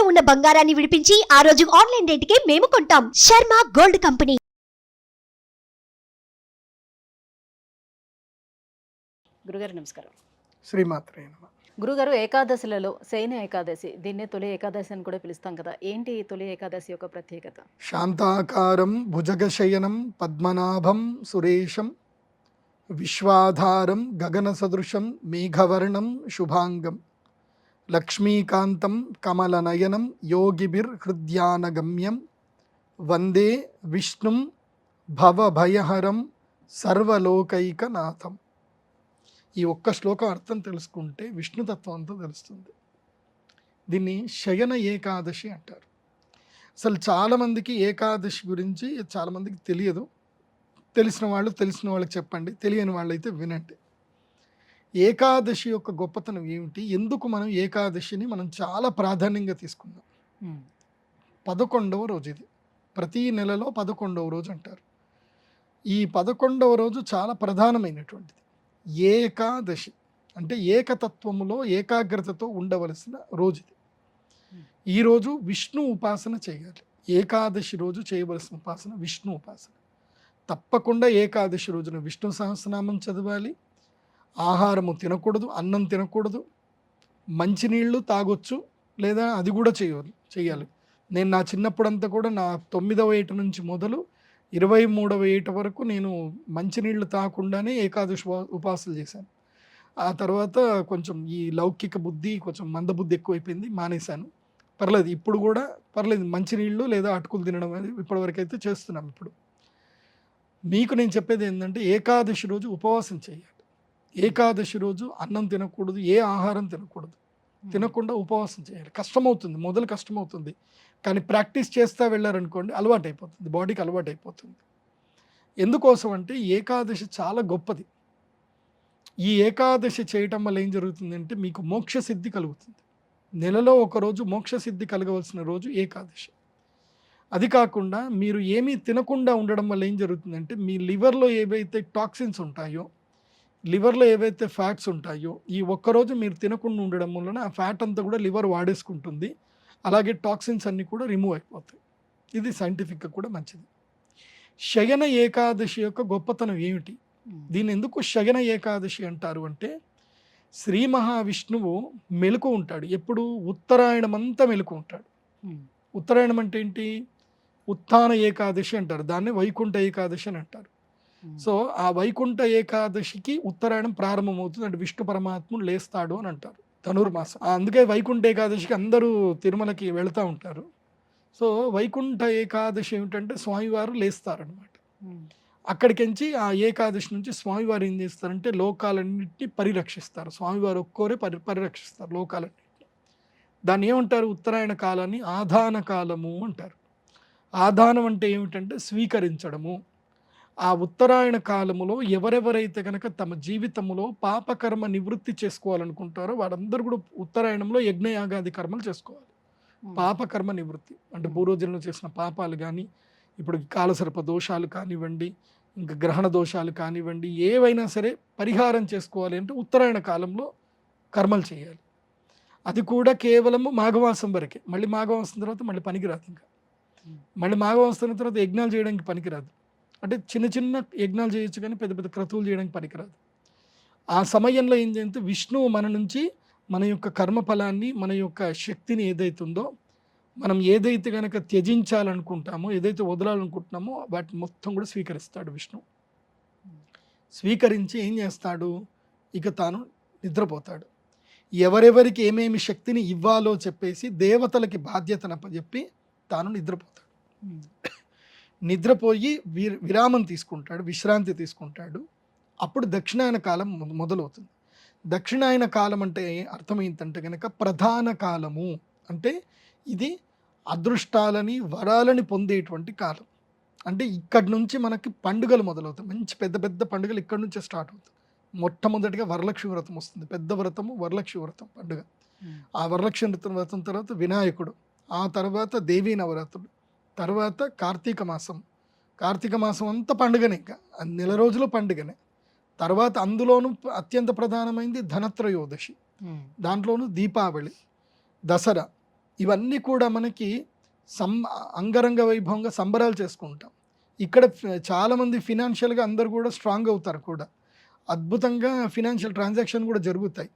ఉన్న బంగారాన్ని విడిపించి ఆ రోజు ఆన్లైన్ రేటుకే మేము కొంటాం. Sharma gold company. గురుగారు నమస్కారం. శ్రీమాత్రే నమః. గురుగారు, ఏకాదశిలలో శయన ఏకాదశి, దీన్నే తొలి ఏకాదశి అని కూడా పిలుస్తాం కదా, ఏంటి ఈ తొలి ఏకాదశి యొక్క ప్రత్యేకత? శాంతాకారం భుజగశయనం పద్మనాభం సురేశం విశ్వాధారం గగన సదృశం మేఘవర్ణం శుభాంగం లక్ష్మీకాంతం కమలనయనం యోగిభిర్హృద్యానగమ్యం వందే విష్ణుం భవభయహరం సర్వలోకైకనాథం. ఈ ఒక్క శ్లోకం అర్థం తెలుసుకుంటే విష్ణుతత్వం అంతా తెలుస్తుంది. దీన్ని శయన ఏకాదశి అంటారు. అసలు చాలామందికి ఏకాదశి గురించి చాలామందికి తెలియదు. తెలిసిన వాళ్ళకి చెప్పండి, తెలియని వాళ్ళైతే వినండి. ఏకాదశి యొక్క గొప్పతనం ఏమిటి, ఎందుకు మనం ఏకాదశిని మనం చాలా ప్రాధాన్యంగా తీసుకున్నాం. 11వ రోజు ఇది. ప్రతి నెలలో 11వ రోజు అంటారు. ఈ 11వ రోజు చాలా ప్రధానమైనటువంటిది. ఏకాదశి అంటే ఏకతత్వములో ఏకాగ్రతతో ఉండవలసిన రోజు ఇది. ఈరోజు విష్ణు ఉపాసన చేయాలి. ఏకాదశి రోజు చేయవలసిన ఉపాసన విష్ణు ఉపాసన. తప్పకుండా ఏకాదశి రోజున విష్ణు సహస్రనామం చదవాలి. ఆహారము తినకూడదు, అన్నం తినకూడదు, మంచినీళ్ళు తాగొచ్చు, లేదా అది కూడా చేయాలి. నేను నా చిన్నప్పుడంతా కూడా నా 9వ ఏట నుంచి మొదలు 23వ ఏట వరకు నేను మంచినీళ్ళు తాగకుండానే ఏకాదశి ఉపాసనలు చేశాను. ఆ తర్వాత కొంచెం ఈ లౌకిక బుద్ధి, కొంచెం మందబుద్ధి ఎక్కువైపోయింది, మానేశాను. పర్లేదు, ఇప్పుడు కూడా పర్లేదు, మంచినీళ్ళు లేదా అటుకులు తినడం అనేది ఇప్పటివరకు అయితే చేస్తున్నాం. ఇప్పుడు మీకు నేను చెప్పేది ఏంటంటే ఏకాదశి రోజు ఉపవాసం చేయాలి. ఏకాదశి రోజు అన్నం తినకూడదు, ఏ ఆహారం తినకూడదు, తినకుండా ఉపవాసం చేయాలి. కష్టమవుతుంది, మొదలు కష్టమవుతుంది, కానీ ప్రాక్టీస్ చేస్తూ వెళ్ళారనుకోండి అలవాటు అయిపోతుంది, బాడీకి అలవాటు అయిపోతుంది. ఎందుకోసం అంటే ఏకాదశి చాలా గొప్పది. ఈ ఏకాదశి చేయటం వల్ల ఏం జరుగుతుందంటే మీకు మోక్ష సిద్ధి కలుగుతుంది. నెలలో ఒకరోజు మోక్ష సిద్ధి కలగవలసిన రోజు ఏకాదశి. అది కాకుండా మీరు ఏమీ తినకుండా ఉండడం వల్ల ఏం జరుగుతుందంటే మీ లివర్లో ఏవైతే టాక్సిన్స్ ఉంటాయో, లివర్లో ఏవైతే ఫ్యాట్స్ ఉంటాయో, ఈ ఒక్కరోజు మీరు తినకుండా ఉండడం వలన ఆ ఫ్యాట్ అంతా కూడా లివర్ వాడేసుకుంటుంది. అలాగే టాక్సిన్స్ అన్నీ కూడా రిమూవ్ అయిపోతాయి. ఇది సైంటిఫిక్గా కూడా మంచిది. శయన ఏకాదశి యొక్క గొప్పతనం ఏమిటి, దీన్ని ఎందుకు శయన ఏకాదశి అంటారు అంటే, శ్రీ మహావిష్ణువు మెలకు ఉంటాడు. ఎప్పుడు ఉత్తరాయణం అంతా మెలకు ఉంటాడు. ఉత్తరాయణం అంటే ఏంటి, ఉత్థాన ఏకాదశి అంటారు, దాన్ని వైకుంఠ ఏకాదశి అని అంటారు. సో ఆ వైకుంఠ ఏకాదశికి ఉత్తరాయణం ప్రారంభమవుతుంది, అంటే విష్ణు పరమాత్ముడు లేస్తాడు అని అంటారు, ధనుర్మాసం. అందుకే వైకుంఠ ఏకాదశికి అందరూ తిరుమలకి వెళుతూ ఉంటారు. సో వైకుంఠ ఏకాదశి ఏమిటంటే స్వామివారు లేస్తారనమాట. అక్కడికించి ఆ ఏకాదశి నుంచి స్వామివారు ఏం చేస్తారంటే లోకాలన్నింటినీ పరిరక్షిస్తారు. స్వామివారు ఒక్కోరే పరిరక్షిస్తారు లోకాలన్నింటినీ. దాన్ని ఏమంటారు, ఉత్తరాయణ కాలాన్ని ఆధాన కాలము అంటారు. ఆధానం అంటే ఏమిటంటే స్వీకరించడము. ఆ ఉత్తరాయణ కాలములో ఎవరెవరైతే కనుక తమ జీవితంలో పాపకర్మ నివృత్తి చేసుకోవాలనుకుంటారో వాళ్ళందరూ కూడా ఉత్తరాయణంలో యజ్ఞయాగాది కర్మలు చేసుకోవాలి. పాపకర్మ నివృత్తి అంటే పూర్వజన్మలో చేసిన పాపాలు కానీ, ఇప్పుడు కాలసర్ప దోషాలు కానివ్వండి, ఇంకా గ్రహణ దోషాలు కానివ్వండి, ఏవైనా సరే పరిహారం చేసుకోవాలి అంటే ఉత్తరాయణ కాలంలో కర్మలు చేయాలి. అది కూడా కేవలము మాఘమాసం వరకే. మళ్ళీ మాఘమాసం తర్వాత మళ్ళీ పనికిరాదు. ఇంకా మళ్ళీ మాఘమాసం తర్వాత యజ్ఞాలు చేయడానికి పనికిరాదు. అంటే చిన్న చిన్న యజ్ఞాలు చేయొచ్చు కానీ పెద్ద పెద్ద క్రతువులు చేయడానికి పనికిరాదు. ఆ సమయంలో ఏం చేస్తే విష్ణువు మన నుంచి మన యొక్క కర్మఫలాన్ని, మన యొక్క శక్తిని ఏదైతుందో, మనం ఏదైతే కనుక త్యజించాలనుకుంటామో, ఏదైతే వదలాలనుకుంటున్నామో వాటిని మొత్తం కూడా స్వీకరిస్తాడు విష్ణువు. స్వీకరించి ఏం చేస్తాడు, ఇక తాను నిద్రపోతాడు. ఎవరెవరికి ఏమేమి శక్తిని ఇవ్వాలో చెప్పేసి దేవతలకి బాధ్యతను అప్పచెప్పి తాను నిద్రపోతాడు. నిద్రపోయి విరామం తీసుకుంటాడు, విశ్రాంతి తీసుకుంటాడు. అప్పుడు దక్షిణాయన కాలం మొదలవుతుంది. దక్షిణాయన కాలం అంటే అర్థం ఏంటంటే కనుక ప్రధాన కాలము, అంటే ఇది అదృష్టాలని వరాలని పొందేటువంటి కాలం. అంటే ఇక్కడి నుంచి మనకి పండుగలు మొదలవుతాయి. మంచి పెద్ద పెద్ద పండుగలు ఇక్కడి నుంచే స్టార్ట్ అవుతాయి. మొట్టమొదటిగా వరలక్ష్మి వ్రతం వస్తుంది, పెద్ద వ్రతము వరలక్ష్మి వ్రతం పండుగ. ఆ వరలక్ష్మి వ్రతం తర్వాత వినాయకుడు, ఆ తర్వాత దేవీ నవరాత్రులు, తర్వాత కార్తీక మాసం అంతా పండుగనే, ఇంకా నెల రోజులు పండుగనే. తర్వాత అందులోనూ అత్యంత ప్రధానమైంది ధనత్రయోదశి, దాంట్లోనూ దీపావళి, దసరా, ఇవన్నీ కూడా మనకి సం అంగరంగ వైభవంగా సంబరాలు చేసుకుంటాం. ఇక్కడ చాలామంది ఫినాన్షియల్గా అందరూ కూడా స్ట్రాంగ్ అవుతారు కూడా, అద్భుతంగా ఫినాన్షియల్ ట్రాన్సాక్షన్ కూడా జరుగుతాయి.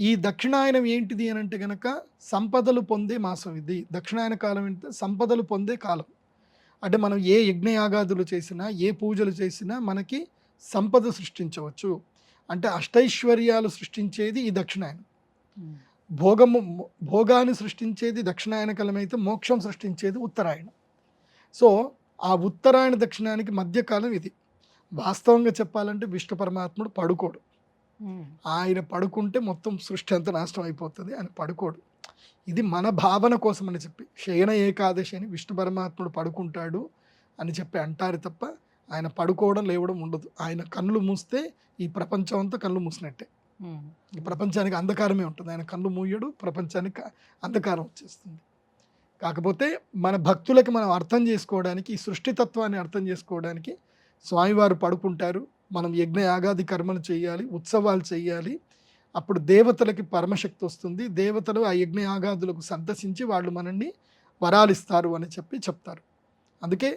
ఈ దక్షిణాయనం ఏంటిది అని అంటే కనుక సంపదలు పొందే మాసం ఇది. దక్షిణాయన కాలం అంటే సంపదలు పొందే కాలం. అంటే మనం ఏ యజ్ఞయాగాదులు చేసినా, ఏ పూజలు చేసినా మనకి సంపద సృష్టించవచ్చు. అంటే అష్టైశ్వర్యాలు సృష్టించేది ఈ దక్షిణాయనం. భోగాన్ని సృష్టించేది దక్షిణాయన కాలం అయితే, మోక్షం సృష్టించేది ఉత్తరాయణం. సో ఆ ఉత్తరాయణ దక్షిణానికి మధ్యకాలం ఇది. వాస్తవంగా చెప్పాలంటే విష్ణు పరమాత్ముడు పడుకోడు. ఆయన పడుకుంటే మొత్తం సృష్టి అంతా నాశనం అయిపోతుంది. ఆయన పడుకోడు. ఇది మన భావన కోసం అని చెప్పి శయన ఏకాదశి అని విష్ణు పరమాత్ముడు పడుకుంటాడు అని చెప్పి అంటారు తప్ప ఆయన పడుకోవడం లేవడం ఉండదు. ఆయన కళ్ళు మూస్తే ఈ ప్రపంచం అంతా కళ్ళు మూసినట్టే. ఈ ప్రపంచానికి అంధకారమే ఉంటుంది. ఆయన కళ్ళు మూయడు, ప్రపంచానికి అంధకారం వచ్చేస్తుంది. కాకపోతే మన భక్తులకి మనం అర్థం చేసుకోవడానికి, ఈ సృష్టితత్వాన్ని అర్థం చేసుకోవడానికి స్వామివారు పడుకుంటారు. మనం యజ్ఞ యాగాది కర్మలు చేయాలి, ఉత్సవాలు చేయాలి. అప్పుడు దేవతలకి పరమశక్తి వస్తుంది. దేవతలు ఆ యజ్ఞ యాగాదులకు సంతసించి వాళ్ళు మనల్ని వరాలిస్తారు అని చెప్పి చెప్తారు. అందుకే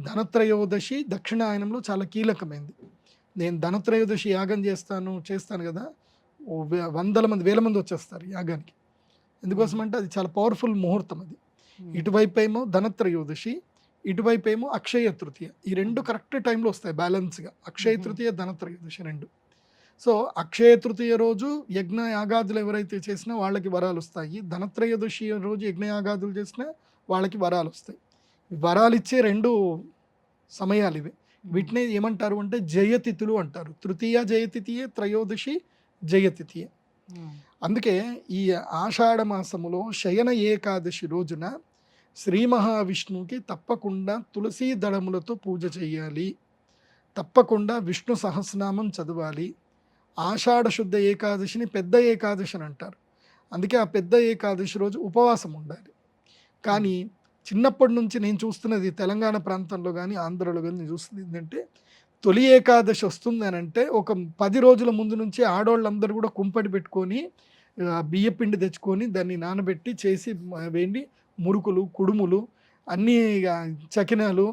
ధనత్రయోదశి దక్షిణాయనంలో చాలా కీలకమైంది. నేను ధనత్రయోదశి యాగం చేస్తాను కదా, వందల మంది వేల మంది వచ్చేస్తారు యాగానికి. ఎందుకోసం అంటే అది చాలా పవర్ఫుల్ ముహూర్తం. అది ఇటువైపు ఏమో ధనత్రయోదశి, ఇటువైపు ఏమో అక్షయ తృతీయ. ఈ రెండు కరెక్ట్ టైంలో వస్తాయి బ్యాలెన్స్గా. అక్షయ తృతీయ, ధనత్రయోదశి రెండు. సో అక్షయ తృతీయ రోజు యజ్ఞ యాగాదులు ఎవరైతే చేసినా వాళ్ళకి వరాలు వస్తాయి. ధనత్రయోదశి రోజు యజ్ఞ యాగాదులు చేసినా వాళ్ళకి వరాలు వస్తాయి. వరాలు ఇచ్చే రెండు సమయాలు ఇవి. వీటిని ఏమంటారు అంటే జయతిథులు అంటారు. తృతీయ జయతిథియే, త్రయోదశి జయతిథియే. అందుకే ఈ ఆషాఢ మాసములో శయన ఏకాదశి రోజున శ్రీ మహావిష్ణువుకి తప్పకుండా తులసీ దళములతో పూజ చేయాలి. తప్పకుండా విష్ణు సహస్రనామం చదవాలి. ఆషాఢ శుద్ధ ఏకాదశిని పెద్ద ఏకాదశి అని అంటారు. అందుకే ఆ పెద్ద ఏకాదశి రోజు ఉపవాసం ఉండాలి. కానీ చిన్నప్పటి నుంచి నేను చూస్తున్నది తెలంగాణ ప్రాంతంలో కానీ ఆంధ్రలో కానీ నేను చూస్తుంది ఏంటంటే, తొలి ఏకాదశి వస్తుంది అని అంటే ఒక 10 రోజుల ముందు నుంచి ఆడవాళ్ళందరూ కూడా కుంపటి పెట్టుకొని బియ్యపిండి తెచ్చుకొని దాన్ని నానబెట్టి చేసి వేండి మురుకులు, కుడుములు, అన్నీ చకినాలు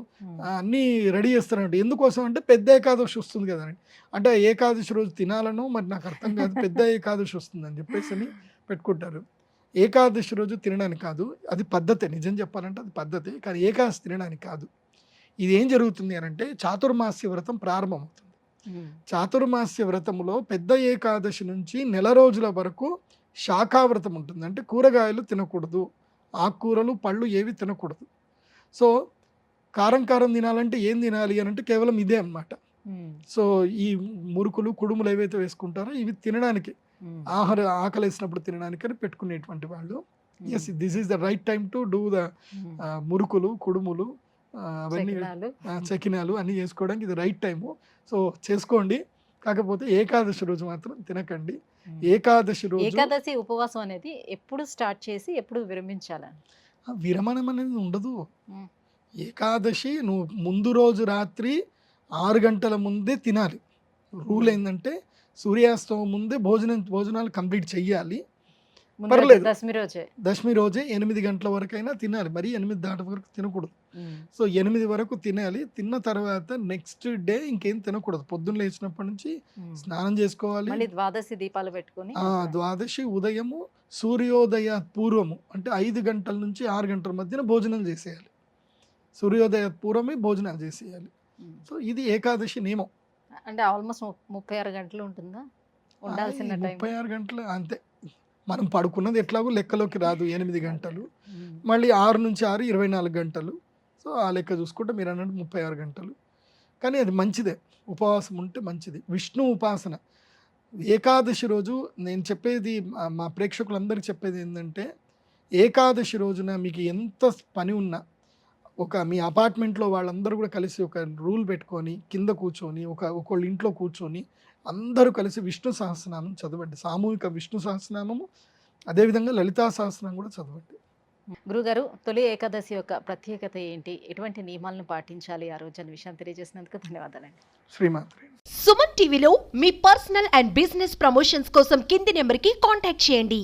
అన్నీ రెడీ చేస్తారండి. ఎందుకోసం అంటే పెద్ద ఏకాదశి వస్తుంది కదా అని. అంటే ఏకాదశి రోజు తినాలను మరి నాకు అర్థం కాదు, పెద్ద ఏకాదశి వస్తుందని చెప్పేసి అని పెట్టుకుంటారు. ఏకాదశి రోజు తినడానికి కాదు, అది పద్ధతే. నిజం చెప్పాలంటే అది పద్ధతే, కానీ ఏకాదశి తినడానికి కాదు. ఇది ఏం జరుగుతుంది అని అంటే చాతుర్మాస్య వ్రతం ప్రారంభమవుతుంది. చాతుర్మాస్య వ్రతంలో పెద్ద ఏకాదశి నుంచి నెల రోజుల వరకు శాఖావ్రతం ఉంటుంది. అంటే కూరగాయలు తినకూడదు, ఆకుకూరలు, పళ్ళు ఏవి తినకూడదు. సో కారం తినాలంటే ఏం తినాలి అని అంటే కేవలం ఇదే అన్నమాట. సో ఈ మురుకులు, కుడుములు ఏవైతే వేసుకుంటారో ఇవి తినడానికి, ఆకలి వేసినప్పుడు తినడానికి అని పెట్టుకునేటువంటి వాళ్ళు. Yes, this is the right time to do the మురుకులు, కుడుములు, అవన్నీ చకినాలు అన్నీ చేసుకోవడానికి ఇది రైట్ టైము. సో చేసుకోండి. కాకపోతే ఏకాదశి రోజు మాత్రం తినకండి. ఏకాదశి ఉపవాసం అనేది ఎప్పుడు స్టార్ట్ చేసి ఎప్పుడు విరమించాలని? విరమణం అనేది ఉండదు. ఏకాదశి నువ్వు ముందు రోజు రాత్రి 6 గంటల ముందే తినాలి. రూల్ ఏంటంటే సూర్యాస్తమం ముందే భోజనాలు కంప్లీట్ చెయ్యాలి. పర్లేదు, దశమి రోజే 8 గంటల వరకైనా తినాలి. మరి 8 దాటి వరకు తినకూడదు. సో 8 వరకు తినాలి. తిన్న తర్వాత నెక్స్ట్ డే ఇంకేం తినకూడదు. పొద్దున్న లేచినప్పటి నుంచి స్నానం చేసుకోవాలి. ద్వాదశి దీపాలు పెట్టుకొని ద్వాదశి ఉదయము సూర్యోదయ పూర్వము అంటే 5 గంటల నుంచి 6 గంటల మధ్యన భోజనం చేసేయాలి. సూర్యోదయ పూర్వమే భోజనాలు చేసేయాలి. సో ఇది ఏకాదశి నియమం. అంటే ఆల్మోస్ట్ 36 గంటలు ఉంటుందా ఉండాల్సిన టైం? 36 గంటలు అంతే. మనం పడుకున్నది ఎట్లాగో లెక్కలోకి రాదు. 8 గంటలు, మళ్ళీ 6 నుంచి 6 24 గంటలు. సో ఆ లెక్క చూసుకుంటే మీరు అన్నట్టు 36 గంటలు. కానీ అది మంచిదే, ఉపవాసం ఉంటే మంచిది. విష్ణు ఉపాసన ఏకాదశి రోజు నేను చెప్పేది, మా ప్రేక్షకులందరికీ చెప్పేది ఏంటంటే, ఏకాదశి రోజున మీకు ఎంత పని ఉన్నా మీ అపార్ట్మెంట్లో వాళ్ళందరూ కూడా కలిసి ఒక రూల్ పెట్టుకొని కింద కూర్చొని ఒకళ్ళ ఇంట్లో కూర్చొని అందరూ కలిసి విష్ణు సహస్రనామం చదవండి. సామూహిక విష్ణు సహస్రనామము, అదేవిధంగా లలితా సహస్రనామం కూడా చదవండి. గురుగారు, తొలి ఏకాదశి యొక్క ప్రత్యేకత ఏంటి? ఎటువంటి నియమాలను పాటించాలి ఆ రోజు అనే విషయం తెలియజేసినందుకు ధన్యవాదాలండి. శ్రీమాత్రే. సుమన్ టీవీలో మీ పర్సనల్ అండ్ బిజినెస్ ప్రమోషన్స్ కోసం కింది నెంబర్కి కాంటాక్ట్ చేయండి.